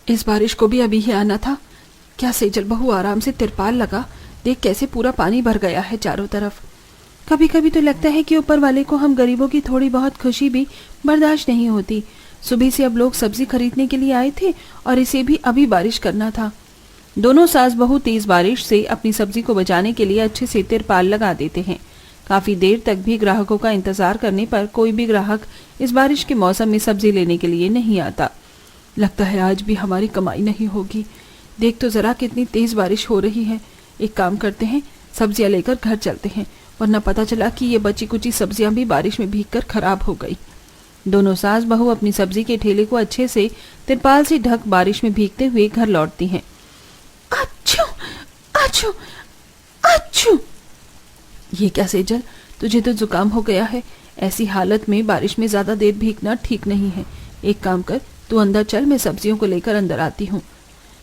इस बारिश को भी अभी ही आना था। क्या सेजल बहू आराम से तिरपाल लगा, देख कैसे पूरा पानी भर गया है चारों तरफ। कभी कभी तो लगता है कि ऊपर वाले को हम गरीबों की थोड़ी बहुत खुशी भी बर्दाश्त नहीं होती। सुबह से अब लोग सब्जी खरीदने के लिए आए थे और इसे भी अभी बारिश करना था। दोनों सास बहू तेज बारिश से अपनी सब्जी को बचाने के लिए अच्छे से तिरपाल लगा देते हैं। काफी देर तक भी ग्राहकों का इंतजार करने पर कोई भी ग्राहक इस बारिश के मौसम में सब्जी लेने के लिए नहीं आता। लगता है आज भी हमारी कमाई नहीं होगी। देख तो जरा कितनी तेज बारिश हो रही है। एक काम करते हैं, सब्जियां लेकर घर चलते हैं, वरना पता चला कि ये बची कुची सब्जियां भी बारिश में भीगकर खराब हो गई। दोनों सास बहू अपनी सब्जी के ठेले को अच्छे से तिरपाल से ढक बारिश में भीगते हुए घर लौटती हैं। अच्छू, अच्छू, अच्छू। ये क्या सेजल, तुझे तो जुकाम हो गया है। ऐसी हालत में बारिश में ज्यादा देर भीगना ठीक नहीं है। एक काम कर, तू अंदर चल, मैं सब्जियों को लेकर अंदर आती हूँ।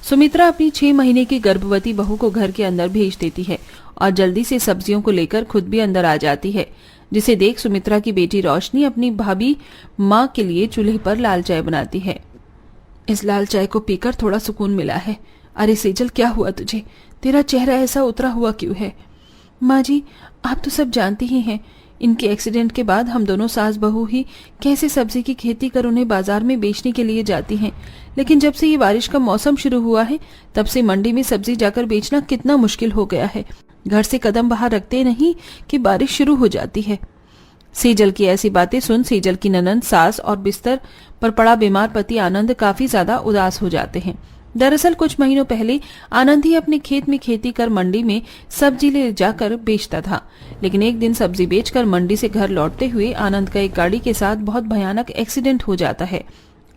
सुमित्रा अपनी 6 महीने की गर्भवती बहू को घर के अंदर भेज देती है और जल्दी से सब्जियों को लेकर खुद भी अंदर आ जाती है, जिसे देख सुमित्रा की बेटी रोशनी अपनी भाभी माँ के लिए चूल्हे पर लाल चाय बनाती है। इस लाल चाय को पीकर थोड़ा सुकून मिला है। अरे सेजल, क्या हुआ तुझे? तेरा चेहरा ऐसा उतरा हुआ क्यों है? माँ जी, आप तो सब जानती ही हैं। इनके एक्सीडेंट के बाद हम दोनों सास बहू ही कैसे सब्जी की खेती कर उन्हें बाजार में बेचने के लिए जाती हैं। लेकिन जब से ये बारिश का मौसम शुरू हुआ है, तब से मंडी में सब्जी जाकर बेचना कितना मुश्किल हो गया है। घर से कदम बाहर रखते नहीं कि बारिश शुरू हो जाती है। सेजल की ऐसी बातें सुन सेजल की ननंद, सास और बिस्तर पर पड़ा बीमार पति आनंद काफी ज्यादा उदास हो जाते हैं। दरअसल कुछ महीनों पहले आनंद ही अपने खेत में खेती कर मंडी में सब्जी ले जाकर बेचता था। लेकिन एक दिन सब्जी बेचकर मंडी से घर लौटते हुए आनंद का एक गाड़ी के साथ बहुत भयानक एक्सीडेंट हो जाता है।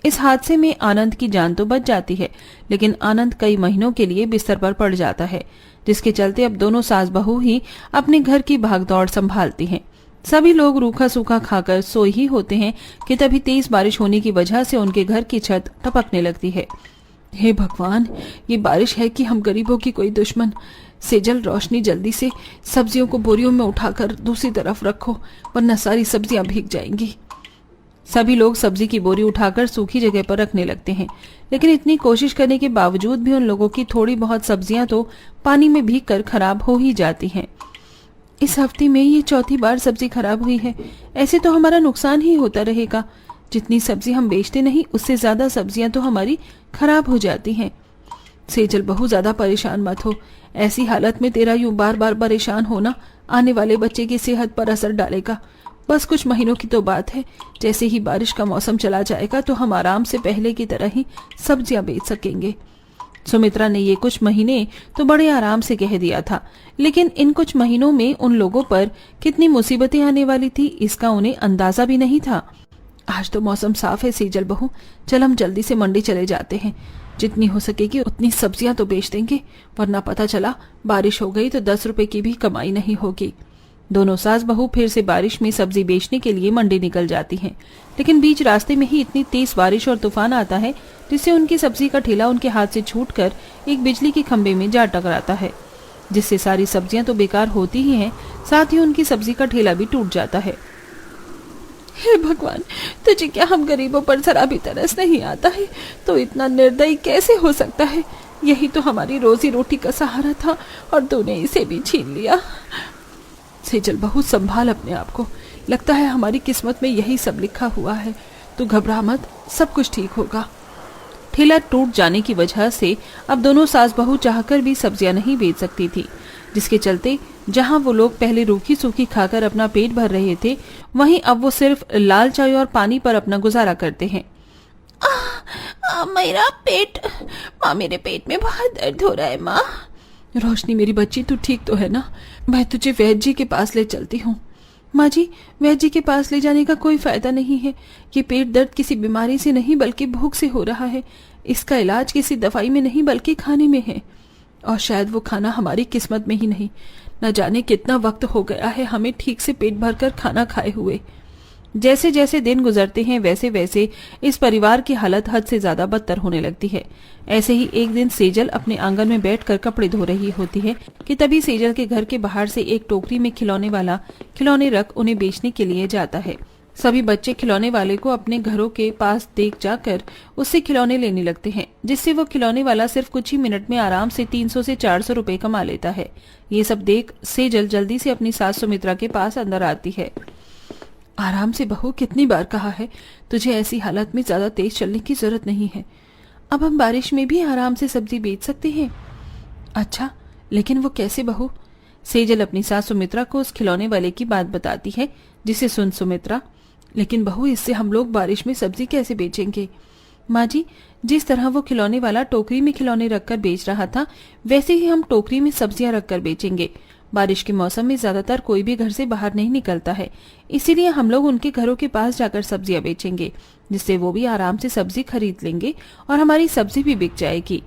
इस हादसे में आनंद की जान तो बच जाती है, लेकिन आनंद कई महीनों के लिए बिस्तर पर पड़ जाता है, जिसके चलते अब दोनों सास बहू ही अपने घर की भागदौड़ संभालती हैं। सभी लोग रूखा सूखा खाकर सोए ही होते हैं कि तभी तेज बारिश होने की वजह से उनके घर की छत टपकने लगती है। हे भगवान, ये बारिश है कि हम गरीबों की कोई दुश्मन। सेजल, रोशनी, जल्दी से सब्जियों को बोरियों में उठाकर दूसरी तरफ रखो, वरना सारी सब्जियां भीग जाएंगी। सभी लोग सब्जी की बोरी उठाकर सूखी जगह पर रखने लगते हैं, लेकिन इतनी कोशिश करने के बावजूद भी उन लोगों की थोड़ी बहुत सब्जियां तो पानी में भीगकर खराब हो ही जाती हैं। इस हफ्ते में ये चौथी बार सब्जी खराब हुई है। ऐसे तो हमारा नुकसान ही होता रहेगा। जितनी सब्जी हम बेचते नहीं, उससे ज्यादा सब्जियां तो हमारी खराब हो जाती हैं। सेजल बहू, ज्यादा परेशान मत हो। ऐसी हालत में तेरा यूं बार बार परेशान होना आने वाले बच्चे की सेहत पर असर डालेगा। बस कुछ महीनों की तो बात है। जैसे ही बारिश का मौसम चला जाएगा तो हम आराम से पहले की तरह ही सब्जियां बेच सकेंगे। सुमित्रा ने ये कुछ महीने तो बड़े आराम से कह दिया था, लेकिन इन कुछ महीनों में उन लोगों पर कितनी मुसीबतें आने वाली थी, इसका उन्हें अंदाजा भी नहीं था। आज तो मौसम साफ है सेजल बहू, चल हम जल्दी से मंडी चले जाते हैं। जितनी हो सकेगी उतनी सब्जियां तो बेच देंगे, वरना पता चला बारिश हो गई तो 10 रुपए की भी कमाई नहीं होगी। दोनों सास बहू फिर से बारिश में सब्जी बेचने के लिए मंडी निकल जाती हैं, लेकिन बीच रास्ते में ही इतनी तेज बारिश और तूफान आता है जिससे उनकी सब्जी का ठेला उनके हाथ से छूटकर एक बिजली के खंभे में जा टकराता है, जिससे सारी सब्जियां तो बेकार होती ही हैं, साथ ही उनकी सब्जी का ठेला भी टूट जाता है। हे भगवान, तुझे क्या हम गरीबों पर जरा भी तरस नहीं आता है? तो इतना निर्दयी कैसे हो सकता है? यही तो हमारी रोजी रोटी का सहारा था और तूने इसे भी छीन लिया। सेजल बहू, संभाल अपने आप को। लगता है हमारी किस्मत में यही सब लिखा हुआ है। तू घबरा मत, सब कुछ ठीक होगा। ठेला टूट जाने की वजह से अब दोनों सास बहू चाहकर भी सब्जियां नहीं बेच सकती थी, जिसके चलते जहां वो लोग पहले रूखी सूखी खाकर अपना पेट भर रहे थे, वहीं अब वो सिर्फ लाल चाय और पानी पर अपना गुजारा करते हैं। मेरा पेट, माँ, मेरे पेट में बहुत दर्द हो रहा है। माँ। रोशनी, मेरी बच्ची, तू ठीक तो है ना? मैं तुझे वैद्य जी के पास ले चलती हूँ। माँ जी, वैद्य जी के पास ले जाने का कोई फायदा नहीं है। ये पेट दर्द किसी बीमारी से नहीं बल्कि भूख से हो रहा है। इसका इलाज किसी दवाई में नहीं बल्कि खाने में है, और शायद वो खाना हमारी किस्मत में ही नहीं। न जाने कितना वक्त हो गया है हमें ठीक से पेट भरकर खाना खाए हुए। जैसे जैसे दिन गुजरते हैं वैसे वैसे इस परिवार की हालत हद से ज्यादा बदतर होने लगती है। ऐसे ही एक दिन सेजल अपने आंगन में बैठकर कपड़े धो रही होती है कि तभी सेजल के घर के बाहर से एक टोकरी में खिलौने वाला खिलौने रख उन्हें बेचने के लिए जाता है। सभी बच्चे खिलौने वाले को अपने घरों के पास देख जाकर उससे खिलौने लेने लगते हैं, जिससे वो खिलौने वाला सिर्फ कुछ ही मिनट में आराम से 300 से 400 रुपए कमा लेता है। ये सब देख सेजल जल्दी से अपनी सास सुमित्रा के पास अंदर आती है। आराम से बहू, कितनी बार कहा है तुझे ऐसी हालत में ज्यादा तेज चलने की जरूरत नहीं है। अब हम बारिश में भी आराम से सब्जी बेच सकते हैं। अच्छा, लेकिन वो कैसे बहू? सेजल अपनी सास सुमित्रा को उस खिलौने वाले की बात बताती है, जिसे सुन सुमित्रा, लेकिन बहू इससे हम लोग बारिश में सब्जी कैसे बेचेंगे? माँ जी, जिस तरह वो खिलौने वाला टोकरी में खिलौने रखकर बेच रहा था, वैसे ही हम टोकरी में सब्जियां रखकर बेचेंगे। बारिश के मौसम में ज्यादातर कोई भी घर से बाहर नहीं निकलता है, इसीलिए हम लोग उनके घरों के पास जाकर सब्जियां बेचेंगे, जिससे वो भी आराम से सब्जी खरीद लेंगे और हमारी सब्जी भी बिक जाएगी।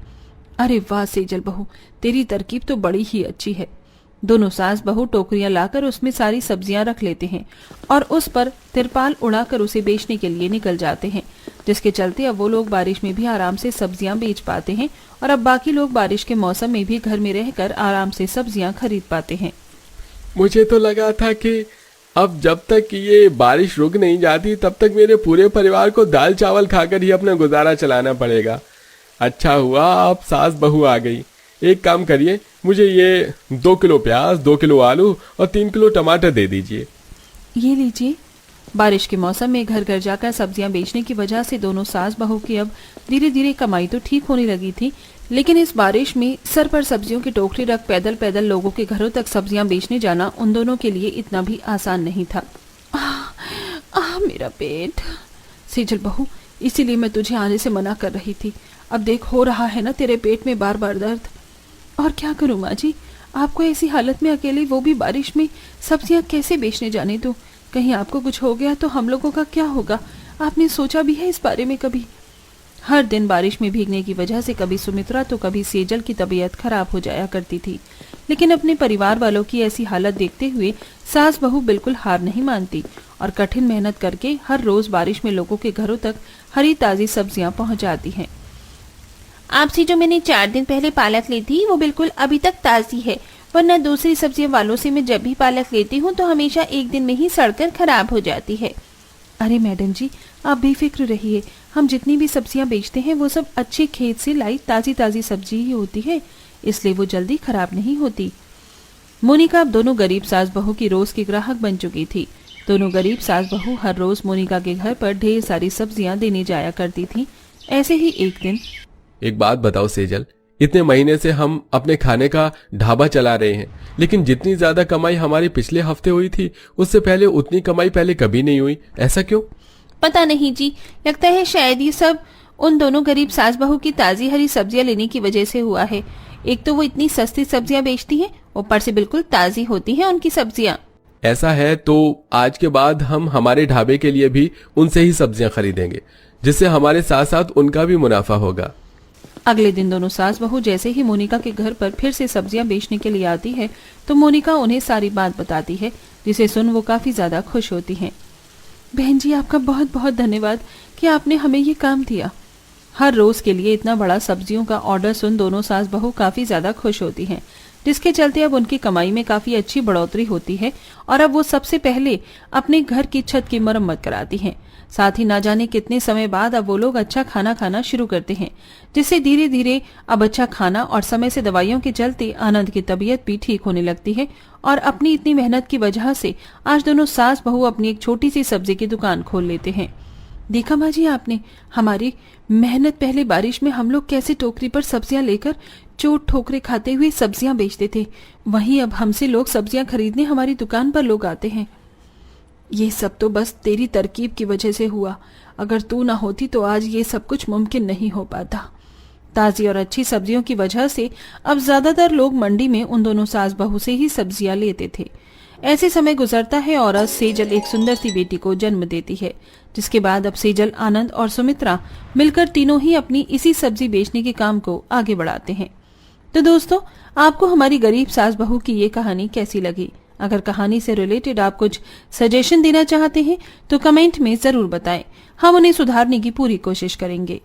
अरे वाह सेजल बहू, तेरी तरकीब तो बड़ी ही अच्छी है। दोनों सास बहू टोकरियां लाकर उसमें सारी सब्जियां रख लेते हैं और उस पर तिरपाल उड़ाकर उसे बेचने के लिए निकल जाते हैं, जिसके चलते अब वो लोग बारिश में भी आराम से सब्जियां बेच पाते हैं और अब बाकी लोग बारिश के मौसम में भी घर में रहकर आराम से सब्जियां खरीद पाते हैं। मुझे तो लगा था कि अब जब तक ये बारिश रुक नहीं जाती तब तक मेरे पूरे परिवार को दाल चावल खाकर ही अपना गुजारा चलाना पड़ेगा। अच्छा हुआ अब सास बहू आ गई। एक काम करिए, मुझे ये 2 किलो प्याज, 2 किलो आलू और 3 किलो टमाटर दे दीजिए। ये लीजिए। बारिश के मौसम में घर घर जाकर सब्जियां बेचने की वजह से दोनों सास बहू की अब धीरे धीरे कमाई तो ठीक होने लगी थी, लेकिन इस बारिश में सर पर सब्जियों की टोकरी रख पैदल पैदल लोगों के घरों तक सब्जियां बेचने जाना उन दोनों के लिए इतना भी आसान नहीं था। मेरा पेट। सेजल बहू, इसीलिए मैं तुझे आने से मना कर रही थी। अब देख, हो रहा है ना तेरे पेट में बार बार दर्द। और क्या करूं माँ जी, आपको ऐसी हालत में अकेले, वो भी बारिश में, सब्जियां कैसे बेचने जाने दूं? कहीं आपको कुछ हो गया तो हम लोगों का क्या होगा? आपने सोचा भी है इस बारे में कभी? हर दिन बारिश में भीगने की वजह से कभी सुमित्रा तो कभी सेजल की तबीयत खराब हो जाया करती थी, लेकिन अपने परिवार वालों की ऐसी हालत देखते हुए सास बहू बिल्कुल हार नहीं मानती और कठिन मेहनत करके हर रोज बारिश में लोगों के घरों तक हरी ताजी सब्जियां पहुंचाती हैं। आपसे जो मैंने 4 दिन पहले पालक ली थी वो बिल्कुल अभी तक ताज़ी है, वरना दूसरी सब्जियों वालों से मैं जब भी पालक लेती हूँ तो हमेशा एक दिन में ही सड़कर खराब हो जाती है। अरे मैडम जी, आप बेफिक्र रहिए, हम जितनी भी सब्जियां बेचते हैं वो सब अच्छे खेत से लाई ताजी ताजी सब्जी ही होती है, इसलिए वो जल्दी खराब नहीं होती। मोनिका अब दोनों गरीब सास बहू की रोज की ग्राहक बन चुकी थी। दोनों गरीब सास बहू हर रोज मोनिका के घर पर ढेर सारी सब्जियां देने जाया करती थी। ऐसे ही एक दिन, एक बात बताओ सेजल, इतने महीने से हम अपने खाने का ढाबा चला रहे हैं, लेकिन जितनी ज्यादा कमाई हमारी पिछले हफ्ते हुई थी उससे पहले उतनी कमाई पहले कभी नहीं हुई। ऐसा क्यों? पता नहीं जी, लगता है शायद ये सब उन दोनों गरीब सास बहू की ताजी हरी सब्जियां लेने की वजह से हुआ है। एक तो वो इतनी सस्ती सब्जियां बेचती हैं, ऊपर से बिल्कुल ताजी होती हैं उनकी सब्जियां। ऐसा है तो आज के बाद हम हमारे ढाबे के लिए भी उनसे ही सब्जियां खरीदेंगे, जिससे हमारे साथ साथ उनका भी मुनाफा होगा। अगले दिन दोनों सास बहू जैसे ही मोनिका के घर पर फिर से सब्जियां बेचने के लिए आती है तो मोनिका उन्हें सारी बात बताती है, जिसे सुन वो काफी ज्यादा खुश होती हैं। बहन जी, आपका बहुत बहुत धन्यवाद कि आपने हमें ये काम दिया। हर रोज के लिए इतना बड़ा सब्जियों का ऑर्डर सुन दोनों सास बहू काफी ज्यादा खुश होती हैं, जिसके चलते अब उनकी कमाई में काफी अच्छी बढ़ोतरी होती है और अब वो सबसे पहले अपने घर की छत की मरम्मत कराती हैं। साथ ही ना जाने कितने समय बाद अब वो लोग अच्छा खाना खाना शुरू करते हैं, जिससे धीरे धीरे अब अच्छा खाना और समय से दवाइयों के चलते आनंद की तबीयत भी ठीक होने लगती है और अपनी इतनी मेहनत की वजह से आज दोनों सास बहू अपनी एक छोटी सी सब्जी की दुकान खोल लेते हैं। देखा माँ जी आपने, हमारी मेहनत, पहले बारिश में हम लोग कैसे टोकरी पर सब्जियां लेकर चोट ठोकरे खाते हुए सब्जियां बेचते थे, वहीं अब हमसे लोग सब्जियां खरीदने हमारी दुकान पर लोग आते हैं। ये सब तो बस तेरी तरकीब की वजह से हुआ, अगर तू ना होती तो आज ये सब कुछ मुमकिन नहीं हो पाता। ताजी और अच्छी सब्जियों की वजह से अब ज्यादातर लोग मंडी में उन दोनों सास बहू से ही सब्जियां लेते थे। ऐसे समय गुजरता है और आज सेजल एक सुंदर सी बेटी को जन्म देती है, जिसके बाद अब सेजल, आनंद और सुमित्रा मिलकर तीनों ही अपनी इसी सब्जी बेचने के काम को आगे बढ़ाते हैं। तो दोस्तों, आपको हमारी गरीब सास बहू की ये कहानी कैसी लगी? अगर कहानी से रिलेटेड आप कुछ सजेशन देना चाहते हैं तो कमेंट में जरूर बताएं, हम उन्हें सुधारने की पूरी कोशिश करेंगे।